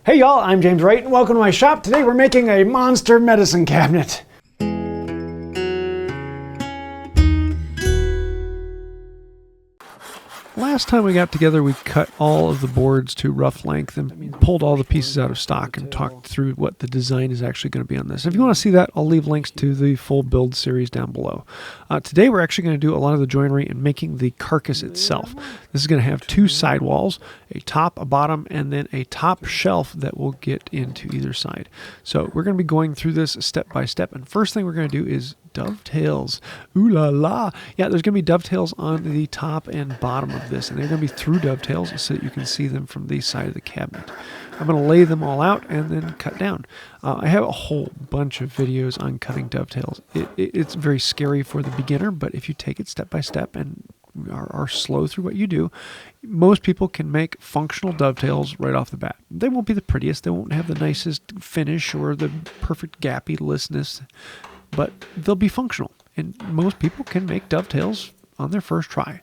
Hey y'all, I'm James Wright and welcome to my shop. Today we're making a monster medicine cabinet. Last time we got together, we cut all of the boards to rough length and pulled all the pieces out of stock and talked through what the design is actually going to be on this. If you want to see that, I'll leave links to the full build series down below. Today we're actually going to do a lot of the joinery and making the carcass itself. This is going to have two side walls, a top, a bottom, and then a top shelf that will get into either side. So we're going to be going through this step by step, and first thing we're going to do is dovetails. Ooh la la. Yeah, there's going to be dovetails on the top and bottom of this, and they're going to be through dovetails so that you can see them from the side of the cabinet. I'm going to lay them all out and then cut down. I have a whole bunch of videos on cutting dovetails. It's very scary for the beginner, but if you take it step by step and are slow through what you do, most people can make functional dovetails right off the bat. They won't be the prettiest, they won't have the nicest finish or the perfect gappy-lessness, but they'll be functional, and most people can make dovetails on their first try.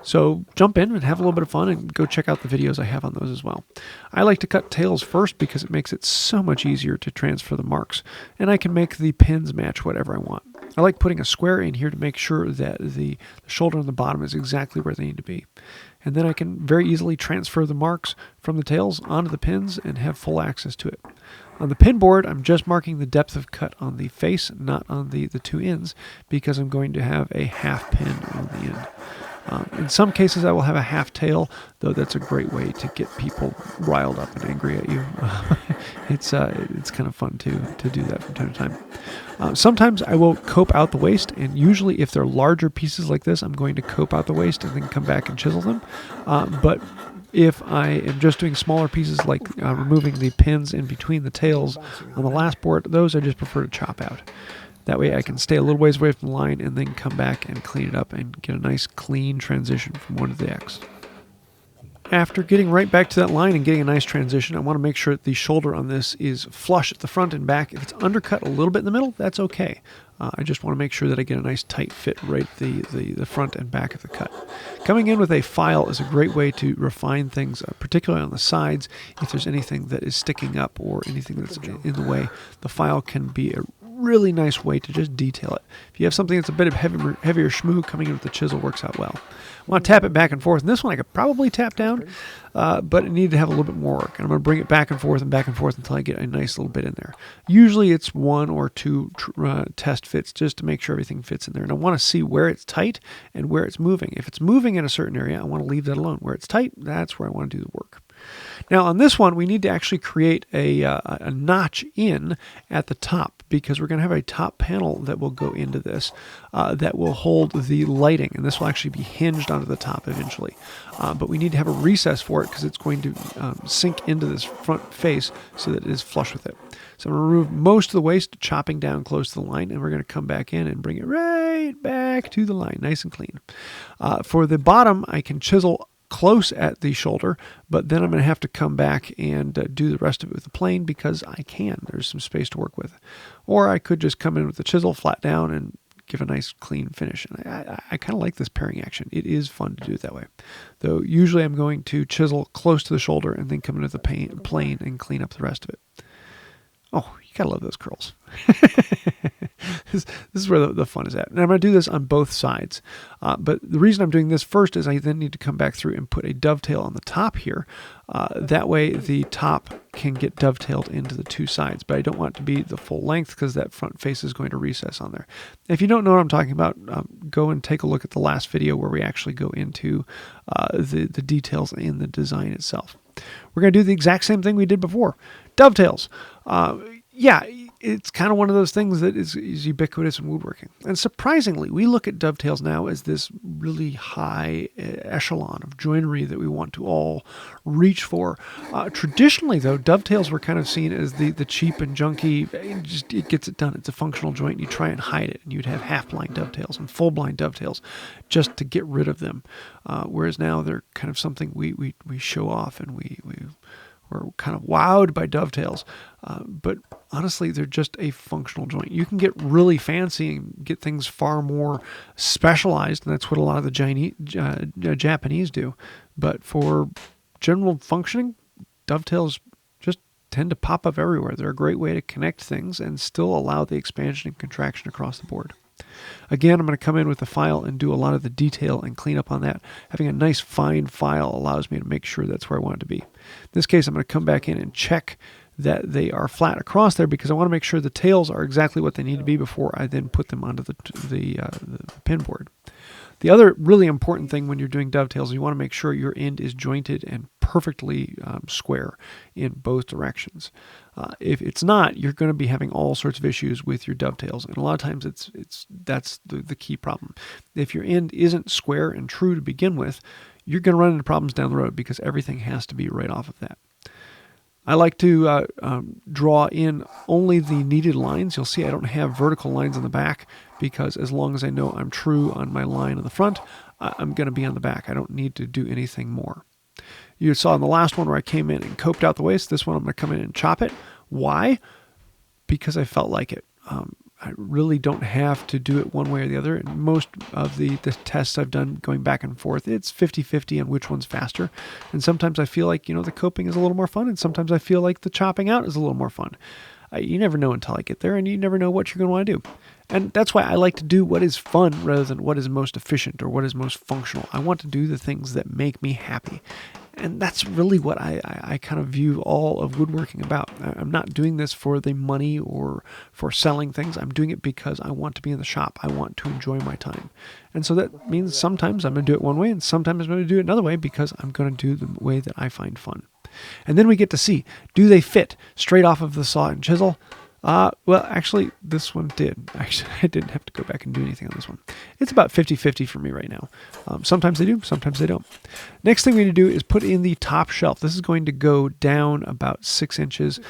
So jump in and have a little bit of fun and go check out the videos I have on those as well. I like to cut tails first because it makes it so much easier to transfer the marks, and I can make the pins match whatever I want. I like putting a square in here to make sure that the shoulder and the bottom is exactly where they need to be. And then I can very easily transfer the marks from the tails onto the pins and have full access to it. On the pin board, I'm just marking the depth of cut on the face, not on the two ends, because I'm going to have a half pin on the end. In some cases, I will have a half tail, though that's a great way to get people riled up and angry at you. It's kind of fun to do that from time to time. Sometimes I will cope out the waist, and usually if they're larger pieces like this, I'm going to cope out the waist and then come back and chisel them. But if I am just doing smaller pieces like removing the pins in between the tails on the last board, those I just prefer to chop out. That way I can stay a little ways away from the line and then come back and clean it up and get a nice clean transition from one to the next. After getting right back to that line and getting a nice transition, I want to make sure that the shoulder on this is flush at the front and back. If it's undercut a little bit in the middle, that's okay. I just want to make sure that I get a nice tight fit right at the front and back of the cut. Coming in with a file is a great way to refine things, particularly on the sides. If there's anything that is sticking up or anything that's in the way, the file can be a really nice way to just detail it. If you have something that's a bit of heavier schmoo, coming in with the chisel works out well. I want to tap it back and forth, and this one I could probably tap down, but it needed to have a little bit more work. And I'm going to bring it back and forth until I get a nice little bit in there. Usually it's one or two test fits just to make sure everything fits in there. And I want to see where it's tight and where it's moving. If it's moving in a certain area, I want to leave that alone. Where it's tight, that's where I want to do the work. Now on this one, we need to actually create a notch in at the top, because we're going to have a top panel that will go into this that will hold the lighting, and this will actually be hinged onto the top eventually. But we need to have a recess for it because it's going to sink into this front face so that it is flush with it. So I'm going to remove most of the waste, chopping down close to the line, and we're going to come back in and bring it right back to the line, nice and clean. For the bottom, I can chisel close at the shoulder, but then I'm going to have to come back and do the rest of it with the plane because I can. There's some space to work with. Or I could just come in with the chisel flat down and give a nice clean finish. And I kind of like this pairing action. It is fun to do it that way. Though usually I'm going to chisel close to the shoulder and then come into the plane and clean up the rest of it. Oh, you gotta love those curls. This is where the fun is at. And I'm going to do this on both sides. But the reason I'm doing this first is I then need to come back through and put a dovetail on the top here. That way the top can get dovetailed into the two sides. But I don't want it to be the full length because that front face is going to recess on there. If you don't know what I'm talking about, go and take a look at the last video where we actually go into the details in the design itself. We're going to do the exact same thing we did before. Dovetails. Yeah, it's kind of one of those things that is ubiquitous in woodworking. And surprisingly, we look at dovetails now as this really high echelon of joinery that we want to all reach for. Traditionally, though, dovetails were kind of seen as the cheap and junky, it gets it done. It's a functional joint, and you try and hide it, and you'd have half-blind dovetails and full-blind dovetails just to get rid of them. Whereas now they're kind of something we show off, and we're kind of wowed by dovetails, but honestly, they're just a functional joint. You can get really fancy and get things far more specialized, and that's what a lot of the Japanese do. But for general functioning, dovetails just tend to pop up everywhere. They're a great way to connect things and still allow the expansion and contraction across the board. Again, I'm going to come in with the file and do a lot of the detail and clean up on that. Having a nice fine file allows me to make sure that's where I want it to be. In this case, I'm going to come back in and check that they are flat across there because I want to make sure the tails are exactly what they need to be before I then put them onto the pin board. The other really important thing when you're doing dovetails, you want to make sure your end is jointed and perfectly square in both directions. If it's not, you're going to be having all sorts of issues with your dovetails, and a lot of times that's the key problem. If your end isn't square and true to begin with, you're going to run into problems down the road because everything has to be right off of that. I like to draw in only the needed lines. You'll see I don't have vertical lines on the back because as long as I know I'm true on my line on the front, I'm going to be on the back. I don't need to do anything more. You saw in the last one where I came in and coped out the waist. This one I'm going to come in and chop it. Why? Because I felt like it. I really don't have to do it one way or the other. And most of the tests I've done going back and forth, it's 50-50 on which one's faster. And sometimes I feel like, the coping is a little more fun, and sometimes I feel like the chopping out is a little more fun. You never know until I get there, and you never know what you're going to want to do. And that's why I like to do what is fun rather than what is most efficient or what is most functional. I want to do the things that make me happy. And that's really what I kind of view all of woodworking about. I'm not doing this for the money or for selling things. I'm doing it because I want to be in the shop. I want to enjoy my time. And so that means sometimes I'm going to do it one way and sometimes I'm going to do it another way because I'm going to do the way that I find fun. And then we get to see, do they fit straight off of the saw and chisel? Well, actually, this one did. Actually, I didn't have to go back and do anything on this one. It's about 50-50 for me right now. Sometimes they do, sometimes they don't. Next thing we need to do is put in the top shelf. This is going to go down about 6 inches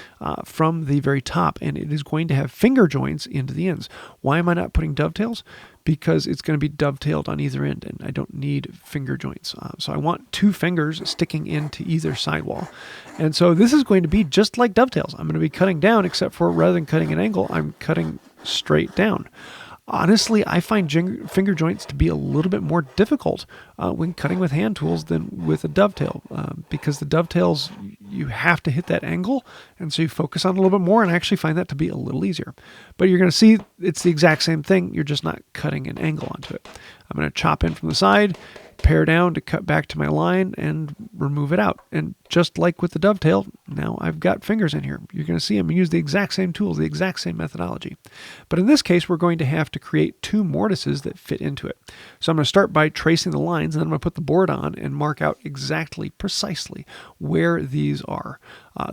from the very top, and it is going to have finger joints into the ends. Why am I not putting dovetails? Because it's going to be dovetailed on either end, and I don't need finger joints. So I want 2 fingers sticking into either sidewall. And so this is going to be just like dovetails. I'm going to be cutting down, except for rather than cutting an angle, I'm cutting straight down. Honestly, I find finger joints to be a little bit more difficult when cutting with hand tools than with a dovetail because the dovetails, you have to hit that angle, and so you focus on it a little bit more, and I actually find that to be a little easier. But you're going to see it's the exact same thing. You're just not cutting an angle onto it. I'm going to chop in from the side, pare down to cut back to my line, and remove it out. And just like with the dovetail, now I've got fingers in here. You're going to see I'm going to use the exact same tools, the exact same methodology. But in this case, we're going to have to create 2 mortises that fit into it. So I'm going to start by tracing the lines, and then I'm going to put the board on and mark out exactly, precisely where these are.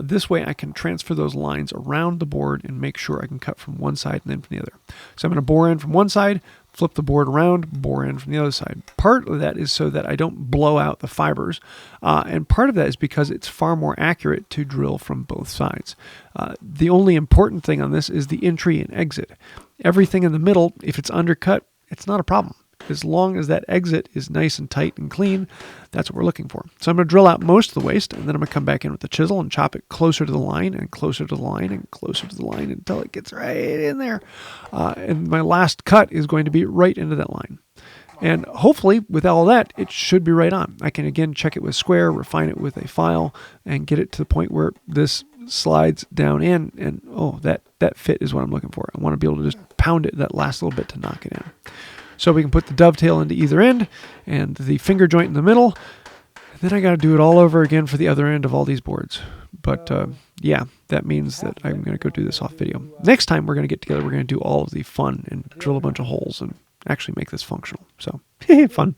This way I can transfer those lines around the board and make sure I can cut from one side and then from the other. So I'm going to bore in from one side, flip the board around, bore in from the other side. Part of that is so that I don't blow out the fibers, and part of that is because it's far more accurate to drill from both sides. The only important thing on this is the entry and exit. Everything in the middle, if it's undercut, it's not a problem. As long as that exit is nice and tight and clean, that's what we're looking for. So I'm going to drill out most of the waste, and then I'm going to come back in with the chisel and chop it closer to the line and closer to the line and closer to the line until it gets right in there. And my last cut is going to be right into that line. And hopefully, with all that, it should be right on. I can, again, check it with square, refine it with a file, and get it to the point where this slides down in, and oh, that fit is what I'm looking for. I want to be able to just pound it that last little bit to knock it in. So we can put the dovetail into either end and the finger joint in the middle. And then I got to do it all over again for the other end of all these boards. But yeah, that means that I'm going to go do this off video. Next time we're going to get together, we're going to do all of the fun and drill a bunch of holes and actually make this functional. So fun.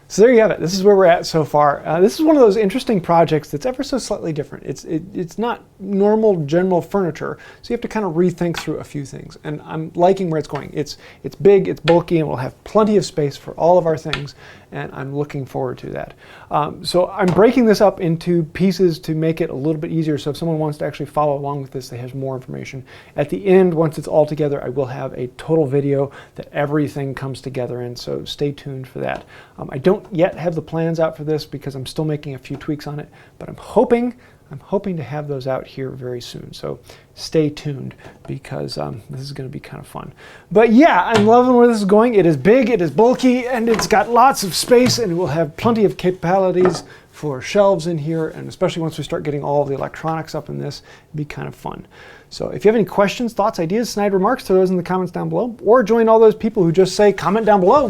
So there you have it. This is where we're at so far. This is one of those interesting projects that's ever so slightly different. It's not normal general furniture, so you have to kind of rethink through a few things. And I'm liking where it's going. It's big, it's bulky, and we'll have plenty of space for all of our things, and I'm looking forward to that. So I'm breaking this up into pieces to make it a little bit easier, so if someone wants to actually follow along with this, they have more information. At the end, once it's all together, I will have a total video that everything comes together in, so stay tuned for that. I don't yet have the plans out for this because I'm still making a few tweaks on it, but I'm hoping to have those out here very soon. So stay tuned because this is going to be kind of fun. But yeah, I'm loving where this is going. It is big, it is bulky, and it's got lots of space, and it will have plenty of capabilities for shelves in here, and especially once we start getting all of the electronics up in this, it'd be kind of fun. So if you have any questions, thoughts, ideas, snide remarks, throw those in the comments down below, or join all those people who just say comment down below.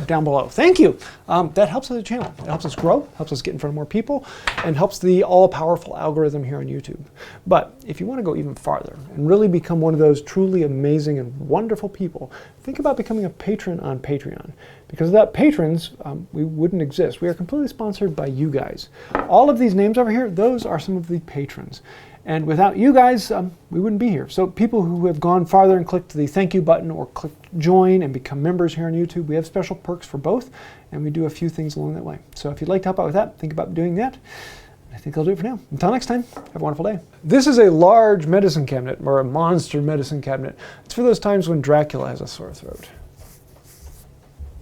Thank you. That helps the channel. It helps us grow, helps us get in front of more people, and helps the all-powerful algorithm here on YouTube. But if you want to go even farther and really become one of those truly amazing and wonderful people, think about becoming a patron on Patreon. Because without patrons, we wouldn't exist. We are completely sponsored by you guys. All of these names over here, those are some of the patrons. And without you guys, we wouldn't be here. So people who have gone farther and clicked the thank you button or clicked join and become members here on YouTube, we have special perks for both, and we do a few things along that way. So if you'd like to help out with that, think about doing that. I think I'll do it for now. Until next time, have a wonderful day. This is a large medicine cabinet, or a monster medicine cabinet. It's for those times when Dracula has a sore throat.